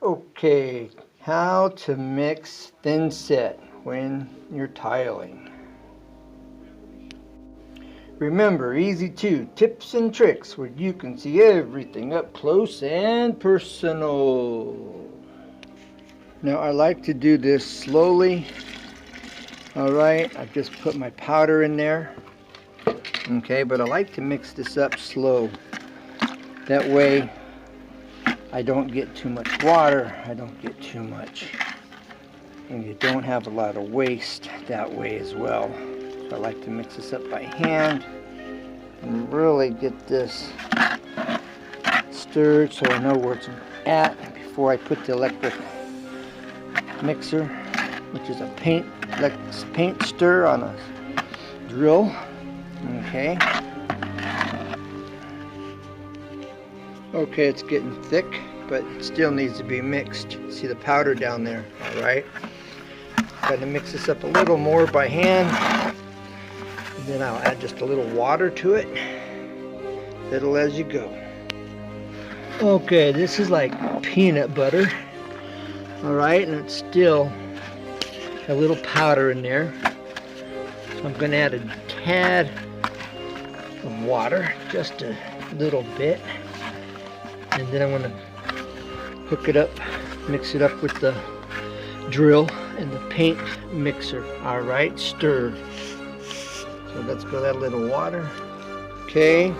Okay, how to mix Thinset when you're tiling. Remember, easy 2 tips and tricks where you can see everything up close and personal. Now I like to do this slowly. Alright, I just put my powder in there. Okay, but I like to mix this up slow. That way I don't get too much water, I don't get too much, and you don't have a lot of waste that way as well. So I like to mix this up by hand and really get this stirred so I know where it's at before I put the electric mixer, which is a paint stir on a drill. Okay. Okay, it's getting thick, but it still needs to be mixed. See the powder down there, alright? Got to mix this up a little more by hand. And then I'll add just a little water to it. Little as you go. Okay, this is like peanut butter. Alright, and it's still a little powder in there. So I'm going to add a tad of water, just a little bit. And then I'm going to hook it up, mix it up with the drill and the paint mixer. Alright, stir. So let's go that little water. Okay.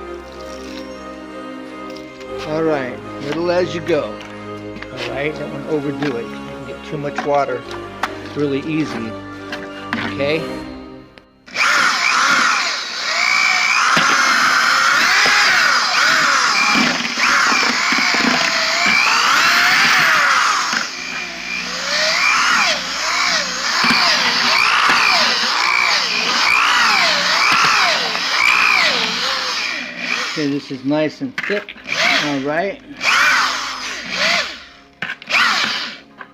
Alright, little as you go. Alright, don't want to overdo it. You can get too much water really easy. Okay. Okay, this is nice and thick. Alright.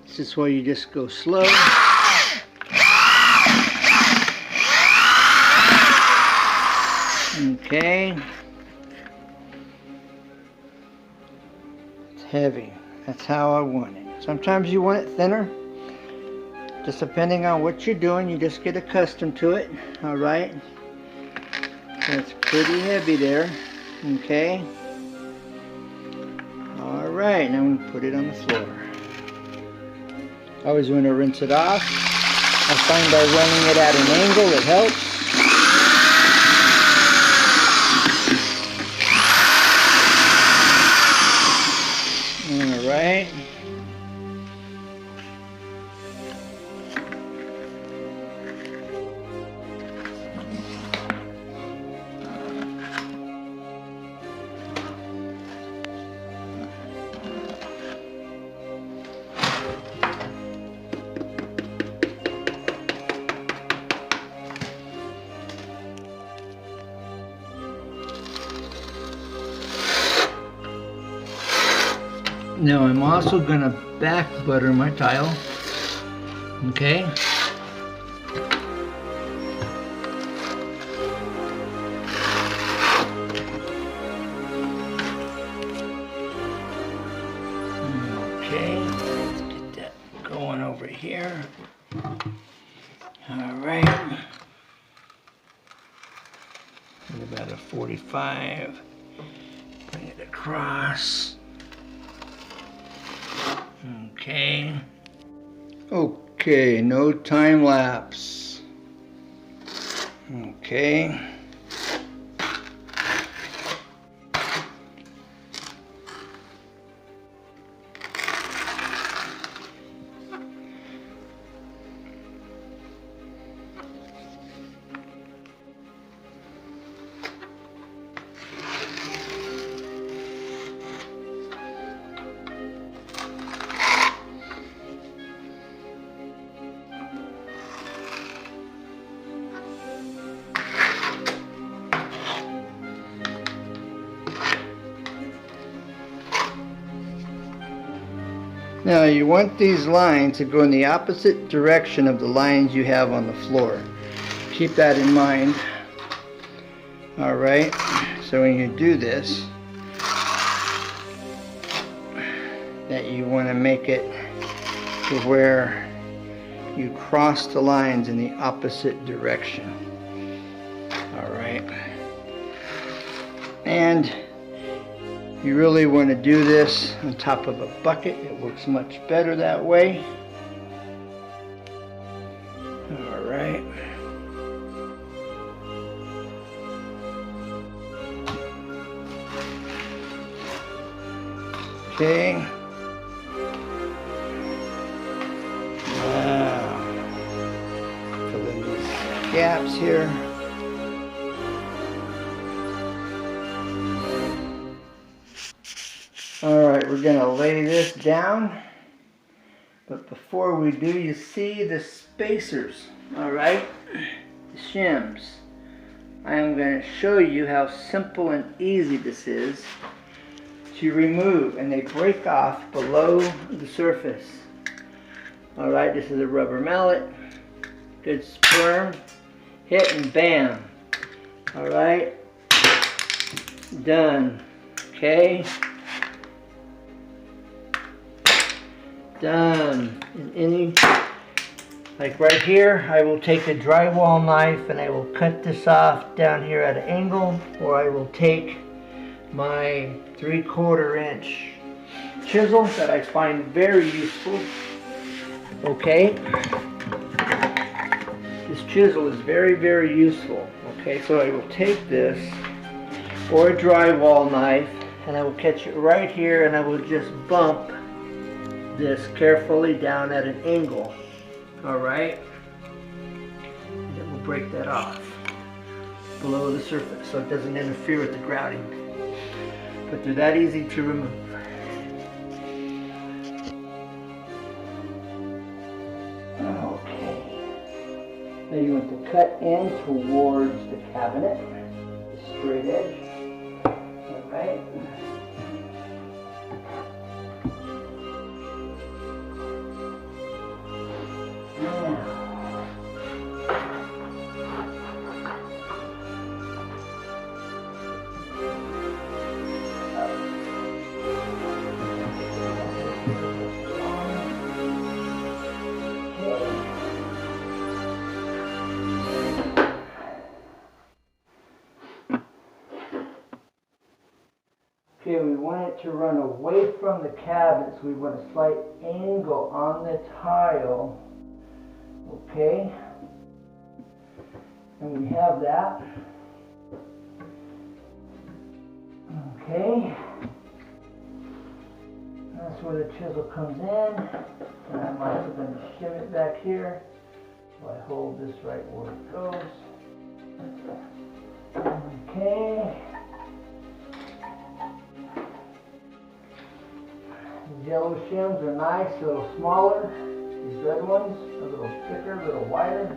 This is where you just go slow. Okay. It's heavy. That's how I want it. Sometimes you want it thinner. Just depending on what you're doing, you just get accustomed to it. Alright. It's pretty heavy there. Okay. Alright, now I'm going to put it on the floor. I always want to rinse it off. I find by running it at an angle it helps. Alright. Now I'm also going to back butter my tile. Okay. Okay, let's get that going over here. Alright. About a 45. Bring it across. Okay. Okay, no time lapse. Okay. Now you want these lines to go in the opposite direction of the lines you have on the floor. Keep that in mind. Alright, so when you do this, that you want to make it to where you cross the lines in the opposite direction. Alright. And you really want to do this on top of a bucket. It works much better that way. Alright. Okay. Wow. Fill in these gaps here. Alright, we're going to lay this down. But before we do, you see the spacers. Alright? The shims. I am going to show you how simple and easy this is to remove, and they break off below the surface. Alright, this is a rubber mallet. Good sperm. Hit and bam. Alright. Done. Okay. Done. And any, like right here, I will take a drywall knife and I will cut this off down here at an angle, or I will take my 3/4 inch chisel that I find very useful. Okay, this chisel is very, very useful. Okay, so I will take this, or a drywall knife, and I will catch it right here, and I will just bump this carefully down at an angle. Alright, it will break that off below the surface so it doesn't interfere with the grouting. But they're that easy to remove. Okay. Now you want to cut in towards the cabinet, the straight edge. Alright. Okay, we want it to run away from the cabinet, so we want a slight angle on the tile. Okay, and we have that. Okay, that's where the chisel comes in, and I'm also going to shim it back here. So I hold this right where it goes. Okay. These yellow shims are nice, a little smaller. These red ones are a little thicker, a little wider.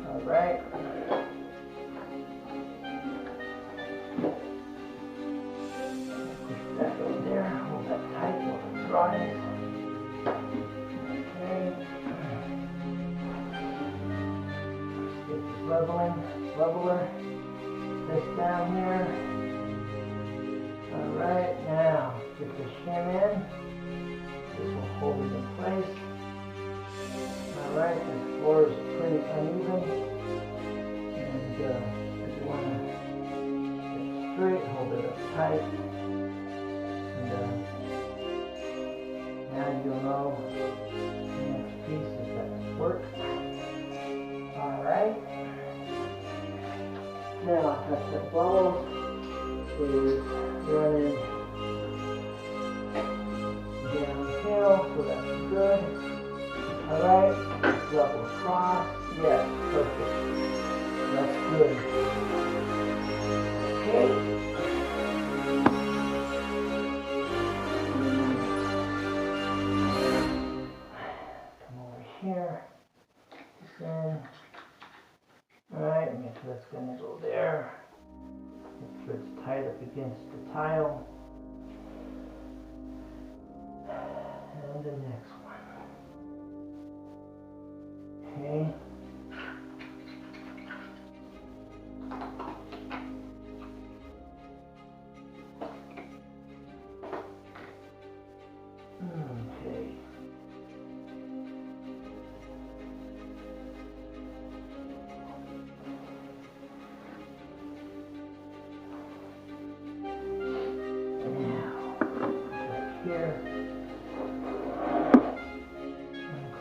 Alright. Push that over there, hold that tight while it dries. Okay. Get this leveler. This down here. Alright, now get the shim in. This will hold it in place. Alright, this floor is pretty uneven. And if you want to get it straight, hold it up tight. And now you'll know the next piece is that work. Alright. Now, that bubbles is running downhill, so that's good. Alright, level across. Yes, perfect. That's good. Okay. Come over here. Then, alright, make sure that's going to go there. Make sure it's tied up against the tile. And the next one. Okay.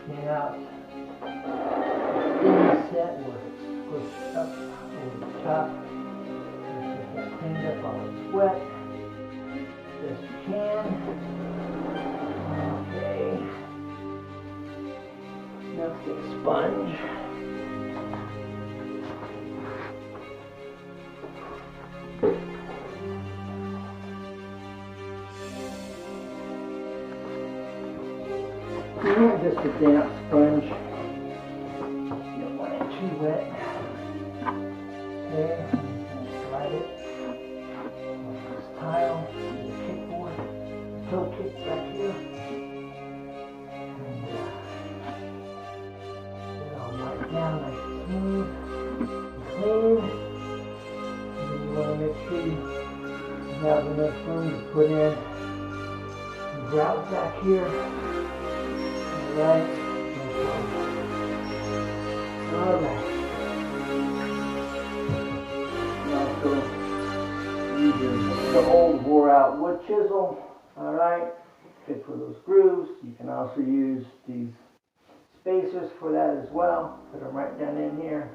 Clean out Thinset where it's pushed up over the top. Get that cleaned up while it's wet. Best you can. Okay. Now let's get a sponge. And just a damp sponge. You don't want it too wet. Okay, and slide it on this tile, the kickboard, the toe kick back here. And get it all wiped down nice and smooth and clean. And then you want to make sure you have enough room to put in some grout back here. Alright. Alright. Also use the old wore out wood chisel. Alright. Good for those grooves. You can also use these spacers for that as well. Put them right down in here.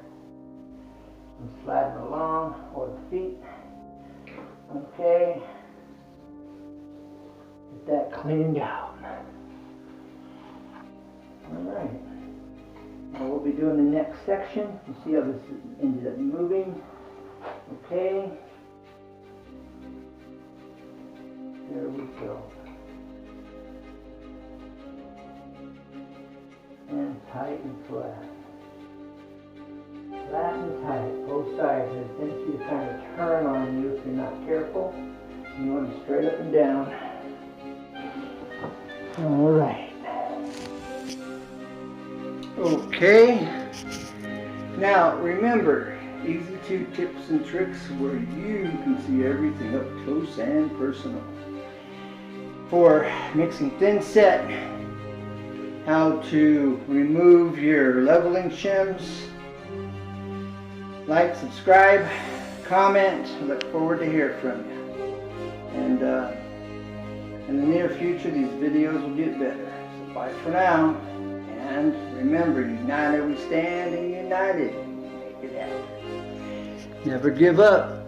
And slide them along, or the feet. Okay. Get that cleaned out. Alright, now we'll be doing the next section. You see how this ended up moving. Okay. There we go. And tight and flat. Flat and tight, both sides. And it tends to kind of turn on you if you're not careful. You want it straight up and down. Alright. Okay, now remember, easy 2 tips and tricks where you can see everything up close and personal. For mixing Thinset, how to remove your leveling shims. Like, subscribe, comment. I look forward to hear from you. And in the near future, these videos will get better. So bye for now. And remember, united we stand, and united we make it happen. Never give up.